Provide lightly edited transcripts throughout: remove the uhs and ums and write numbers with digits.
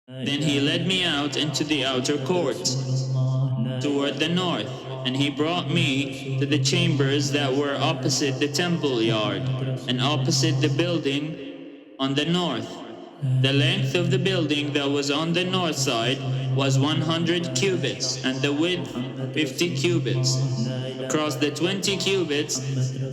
Then he led me out into the outer court, toward the north, and he brought me to the chambers that were opposite the temple yard, and opposite the building on the north. The length of the building that was on the north side was 100 cubits, and the width 50 cubits. Across the 20 cubits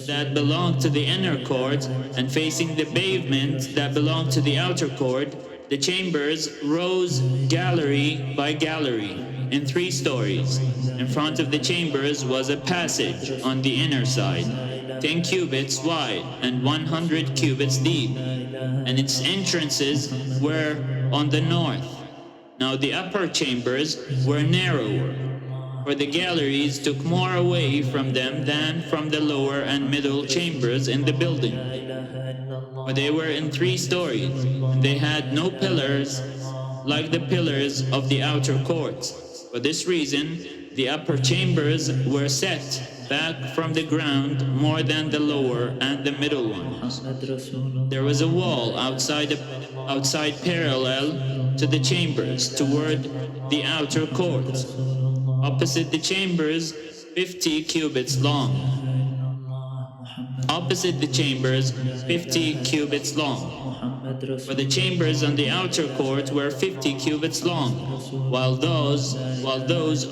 that belonged to the inner court, and facing the pavement that belonged to the outer court, the chambers rose gallery by gallery in 3 stories. In front of the chambers was a passage on the inner side, 10 cubits wide and 100 cubits deep, and its entrances were on the north. Now the upper chambers were narrower, for the galleries took more away from them than from the lower and middle chambers in the building. For they were in 3 stories, and they had no pillars like the pillars of the outer courts. For this reason, the upper chambers were set back from the ground more than the lower and the middle ones. There was a wall outside parallel to the chambers toward the outer court. Opposite the chambers, 50 cubits long. Opposite the chambers, 50 cubits long. For the chambers on the outer court were 50 cubits long, while those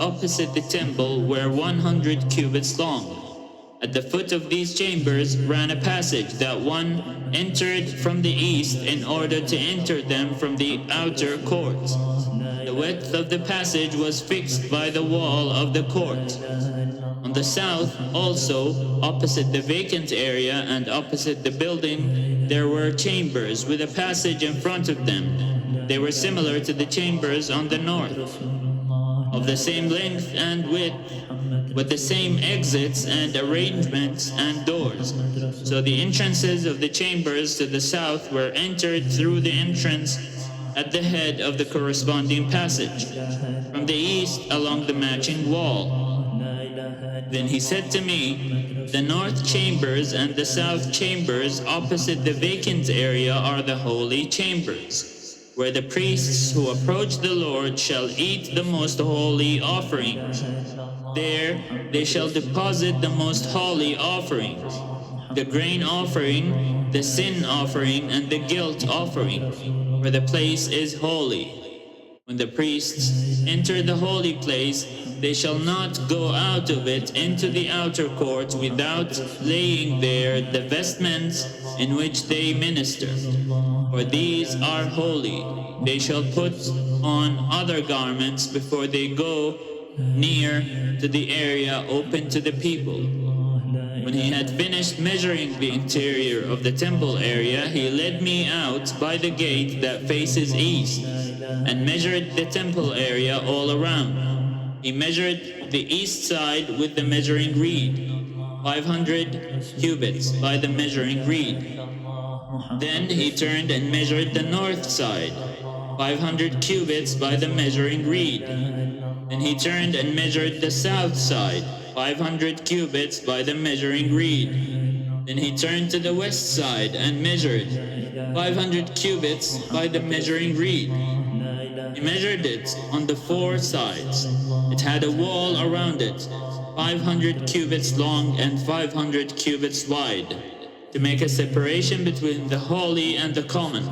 opposite the temple were 100 cubits long. At the foot of these chambers ran a passage that one entered from the east in order to enter them from the outer court. The width of the passage was fixed by the wall of the court. On the south also, opposite the vacant area and opposite the building, there were chambers with a passage in front of them. They were similar to the chambers on the north, of the same length and width, with the same exits and arrangements and doors. So the entrances of the chambers to the south were entered through the entrance at the head of the corresponding passage, from the east along the matching wall. Then he said to me, the north chambers and the south chambers opposite the vacant area are the holy chambers, where the priests who approach the Lord shall eat the most holy offerings. There they shall deposit the most holy offerings, the grain offering, the sin offering, and the guilt offering, for the place is holy. When the priests enter the holy place, they shall not go out of it into the outer court without laying there the vestments in which they minister, for these are holy. They shall put on other garments before they go near to the area open to the people. When he had finished measuring the interior of the temple area, he led me out by the gate that faces east, and measured the temple area all around. He measured the east side with the measuring reed, 500 cubits by the measuring reed. Then he turned and measured the north side, 500 cubits by the measuring reed. Then he turned and measured the south side, 500 cubits by the measuring reed. Then he turned to the west side and measured 500 cubits by the measuring reed. He measured it on the 4 sides. It had a wall around it, 500 cubits long and 500 cubits wide, to make a separation between the holy and the common.